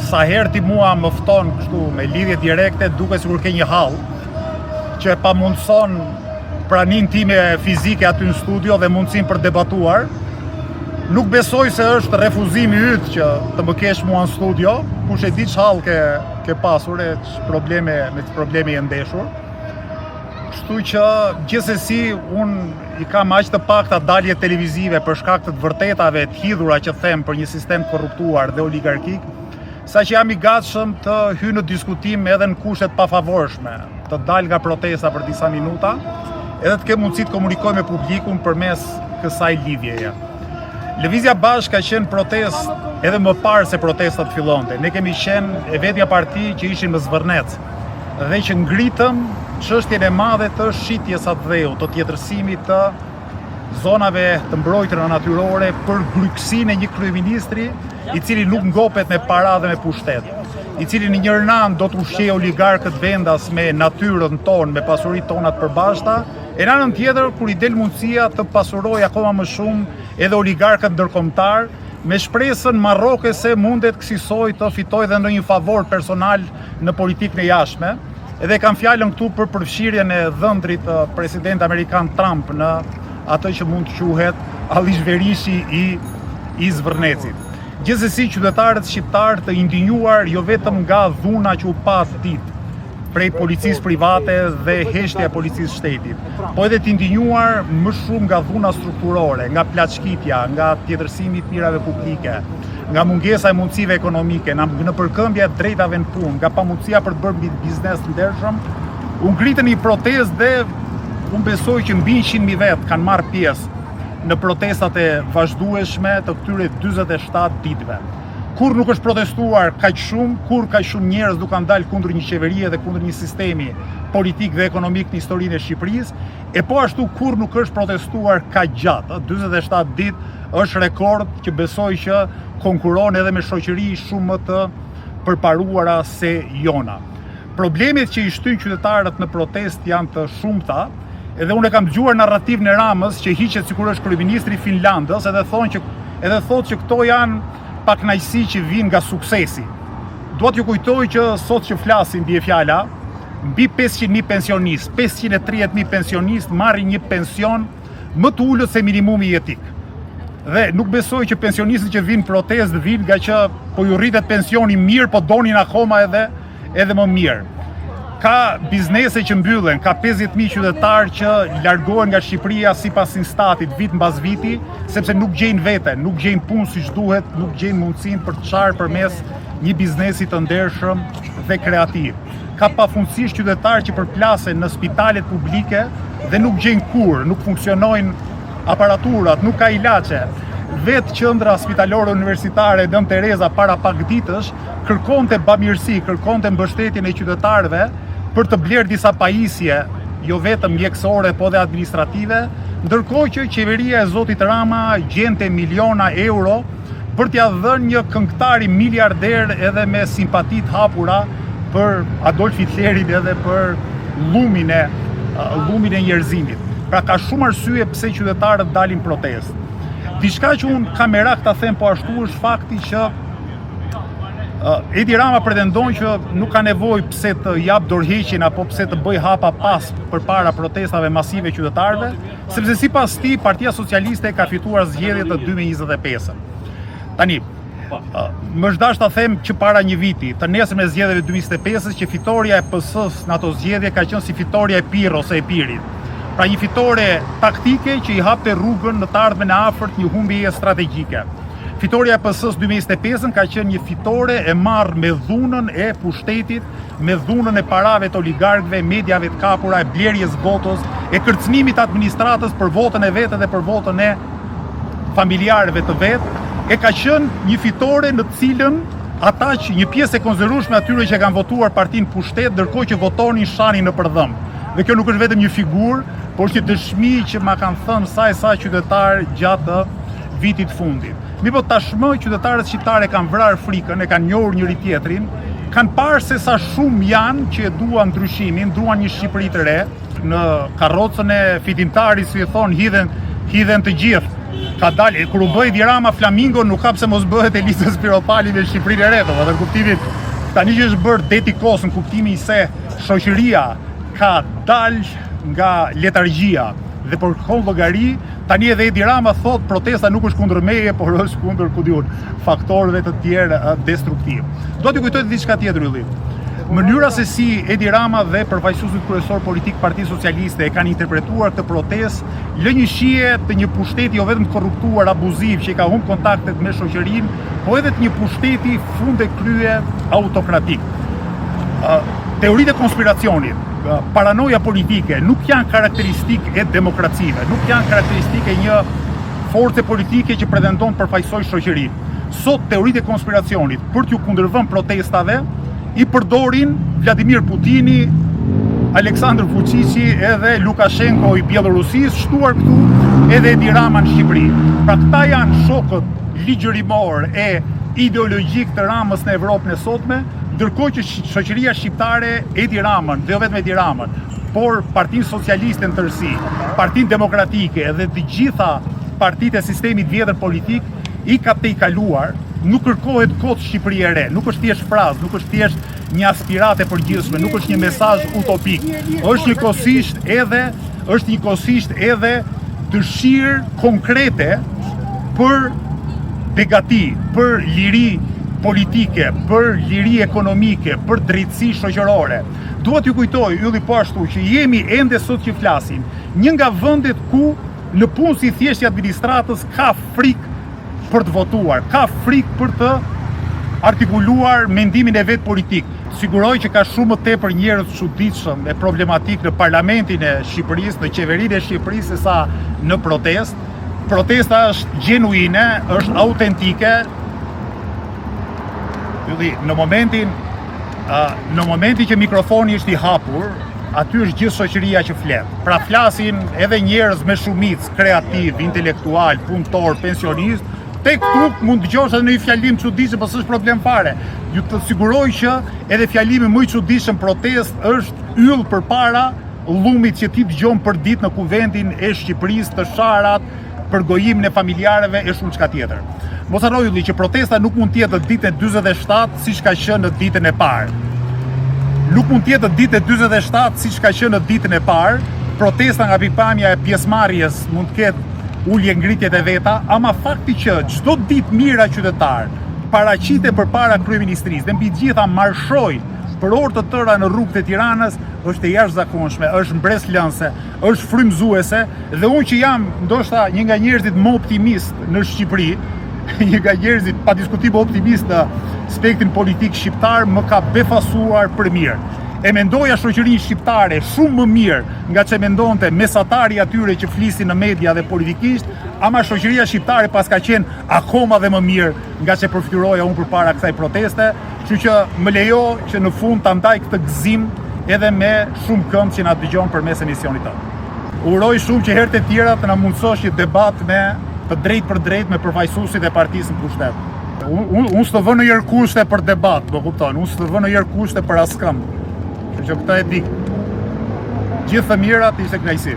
sa herë ti mua më fton kështu me lidhje direkte, duke sikur ke një hall që e pamundson praninë time fizike aty në studio dhe mundësinë për debatuar. Nuk besoj se është refuzimi yt që të më kesh mua në studio, kush e di ç'hall ke pasur e me probleme e ndeshur. Kështu që gjithsesi unë i kam aq të pakta dalje televizive për shkak të vërtetave të hidhura që them për një sistem korruptuar dhe oligarkik, saqë jam i gatshëm të hyj në diskutim edhe në kushtet pafavorshme, të dal nga protesta për disa minuta, edhe të kem mundësi të komunikoj me publikun përmes kësaj lidhjeje. Lëvizja Bashkë ka qenë protestë edhe më parë se protestat fillonte. Ne kemi qenë e vetja parti që ishin më zvërnec dhe që ngritëm çështjen e madhe të shitjes atë dheu, të tjetërsimit të zonave të mbrojtura natyrore për gryksinë e një kryeministri i cili nuk ngopet me para dhe me pushtet, i cili në një anë do të ushqejë oligarkët vendas me natyrën tonë, me pasuritë tona të përbashkëta, e në anën tjetër kur i del mundësia të pasurojë akoma më shumë edhe oligarkët ndërkombëtar, me shpresën marroke se mundet kësaj të fitojë dhe ndonjë favor personal në politikën e jashtme. Edhe kam fjalën këtu për përfshirjen e dhëndrit president amerikan Trump në atë që mund të quhet allizhverishi i zvërnecit. Gjithsesi, qytetarët shqiptar të indinjuar jo vetëm nga dhuna që u pat ditë prej policisë private dhe heshtja e policisë shtetit, po edhe të indinjuar më shumë nga dhuna strukturore, nga plaçkitja, nga tjetërsimi i mirave publike, nga mungesa e mundësive ekonomike, në përkëmbja e drejtave në punë, nga pamundësia për të bërë biznes të ndershëm, u ngritën një protestë dhe unë besoj që mbi 100.000 vetë kanë marrë pjesë në protestat e vazhdueshme të këtyre 47 ditëve. Kur nuk është protestuar kaq shumë, kur kaq shumë njerëz nuk kanë dalë kundër një qeverie dhe kundër një sistemi politik dhe ekonomik në historinë e Shqipërisë, e po ashtu kur nuk është protestuar kaq gjatë. 47 ditë është rekord që besoj që konkuron edhe me shoqëri shumë më të përparuara se jona. Problemet që i shtyn qytetarët në protestë janë të shumta, edhe unë e kam dëgjuar narrativin e Ramës që hiqet sikur është kryeministri i Finlandës, edhe thotë që këto janë pakënaqësi që vinë nga suksesi. Dua t'ju kujtoj që sot që flasim bie fjala, mbi 500.000 pensionistë, 530.000 pensionistë marrin një pension më të ulët se minimumi jetik. Dhe nuk besoj që pensionistët që vinë protestë vinë nga që po ju rritet pensioni mirë, po donin akoma edhe më mirë. Ka biznese që mbyllen, ka 50.000 qytetarë që largohen nga Shqipëria sipas instatit vit mbas viti, sepse nuk gjejnë veten, nuk gjejnë punë siç duhet, nuk gjejnë mundësinë për të çarë përmes një biznesi të ndershëm dhe kreativ. Ka pafundësisht qytetarë që përplasen në spitalet publike dhe nuk gjejnë kur, nuk funksionojnë aparaturat, nuk ka ilaçe. Vetë qendra spitalore universitare Dëm Tereza para pak ditësh kërkonte bamirësi, kërkonte mbështetjen e qytetarëve për të blerë disa pajisje, jo vetëm mjekësore, po dhe administrative, ndërkohë që qeveria e zotit Rama gjente miliona euro për t'ia dhënë një këngëtari miliarder edhe me simpatit hapura për Adolf Hitlerin edhe për llumin e njerëzimit. Pra ka shumë arsye pse qytetarët dalin protestë. Diçka që unë kam merak ta them po ashtu është fakti që Edi Rama pretendon që nuk ka nevojë pse të jap dorëheqjen apo pse të bëj hapa pas përpara protestave masive qytetarëve, sepse sipas tij Partia Socialiste ka fituar zgjedhjet e 2025. Tani, më është dashur ta them që para një viti, të nesërme zgjedhjeve 2025, që fitoria e PS-s në ato zgjedhje ka qenë si fitoria e Pirro ose e Pirit. Pra një fitore taktike që i hapte rrugën në të ardhmen e afërt një humbjeje strategjike. Fitoria e PS-s 2025 ka qenë një fitore e marrë me dhunën e pushtetit, me dhunën e parave të oligarkëve, mediave të kapura, e blerjes votës, e kërcënimit administratës për votën e vetë dhe për votën e familjarëve të vetë, e ka qenë një fitore në cilën ata që një pjesë e konsiderueshme atyre që kanë votuar partinë pushtet, ndërkohë që votonin shanin në përdhëm. Dhe kjo nuk është vetëm një figurë, por është një dëshmi që ma kanë thënë sa qytetarë gjatë vitit fundit. Mirë, tashmë qytetarët shqiptarë kanë vrarë frikën, e kanë njohur njëri tjetrin, kanë parë se sa shumë janë që e duan ndryshimin, duan një Shqipëri të re. Në karrocën e fitimtarit, si e thon, hidhen të gjithë. ka dalë, kur u bëi Edi Rama Flamingo, nuk ka pse mos bëhet Elisa Spiropali me Shqipërinë e re, në kuptimin tani që është bërë deti kos në kuptimin se shoqëria ka dalë nga letargjia dhe për kohë llogari, tani edhe Edi Rama thot protesta nuk është kundër meje, por është kundër faktorëve të tjerë destruktiv. Do t'ju kujtoj diçka tjetër Ylli. Mënyra se si Edi Rama dhe përfaqësuesit kryesor politik Partisë Socialiste e kanë interpretuar këtë protestë lë një shije të një pushteti jo vetëm korruptuar, abuziv, që i ka humbur kontaktet me shoqërinë, po edhe të një pushteti funde krye autokratik. Teoritë e konspiracionit, paranoja politike nuk janë karakteristikë e demokracive, nuk janë karakteristikë e një force politike që pretendon të përfaqësojë shoqërinë. Sot teoritë e konspiracionit për t'ju kundërvënë protestave i përdorin Vladimir Putini, Aleksandr Vučići edhe Lukashenko i Bielorusis, shtuar këtu edhe Edi Rama në Shqipëri. Pra këta janë shokët ligjërimor e ideologjik të Ramës në Evropën e sotme, ndërkohë që shoqëria shqiptare Edi Ramën, dhe jo vetëm Edi Ramën, por Partinë Socialiste në tërësi, Partinë Demokratike dhe të gjitha partitë e sistemit vjetër politik i ka tejkaluar. Nuk kërkohet kot Shqipëri e re, nuk është thjesht frazë, nuk është thjesht një aspirate përgjithshme, nuk është një mesazh utopik. Është njëkohësisht edhe dëshirë konkrete për begati, për liri politike, për liri ekonomike, për drejtësi shoqërore. Duhet ju kujtoj, Ylli, po ashtu që jemi ende sot që flasim, një nga vendet ku në punë si thjesht i administratës ka frikë për të votuar, ka frikë për të artikuluar mendimin e vet politik. Siguroj që ka shumë më tepër njerëz të çuditshëm e problematik në parlamentin e Shqipërisë, në qeverinë e Shqipërisë, se sa në protestë. Protesta është gjenuine, është autentike. Në momentin që mikrofoni është i hapur, aty është gjithë shoqëria që flet. Pra flasin edhe njerëz me shumicë, kreativ, intelektual, punëtor, pensionist. Tek këtu mund dëgjosh edhe në një fjalim çuditshëm, por s'është problem fare. Ju të siguroj që edhe fjalimi më i çuditshëm protest është yll përpara llumit që ti dëgjon për ditë në kuvendin e Shqipërisë, të sharat, për gojimin e familjarëve e shumë çka tjetër. Mos harroj Ylli që protesta nuk mund të jetë në ditën e 47 siç ka qenë në ditën e parë. Nuk mund të jetë në ditën e 47 siç ka qenë në ditën e parë. Protesta nga pikpamja e pjesëmarrjes mund të ketë ulje ngritjet e veta, ama fakti që çdo ditë mira qytetar paraqiten përpara kryeministrisë dhe mbi gjitha marshojnë për orë të tëra në rrugët e Tiranës, është e jashtëzakonshme, është mbreslënse, është frymëzuese, dhe unë që jam ndoshta një nga njerëzit më optimist në Shqipëri, një nga njerëzit pa diskutim optimist në spektrin politik shqiptar, më ka befasuar për mirë. E mendoja shoqërinë shqiptare shumë më mirë nga që mendonte mesatari atyre që flisin në media dhe politikisht, ama shoqëria shqiptare pas ka qenë akoma dhe më mirë nga që përfituroja unë përpara kësaj proteste, kështu që më lejo që në fund ta ndaj këtë gëzim edhe me shumë këmbë që na dëgjon përmes emisionit tonë. Uroj shumë që herët e tjera të na mundësosh një debat me të drejt për drejt me përfaqësuesit e partisë në pushtet. Unë s'të vë në jër kushte për debat, më kupton, unë s'të vë në jër kushte për askënd. Që këta e di. Gjithë të mirat ishte kënaqësi.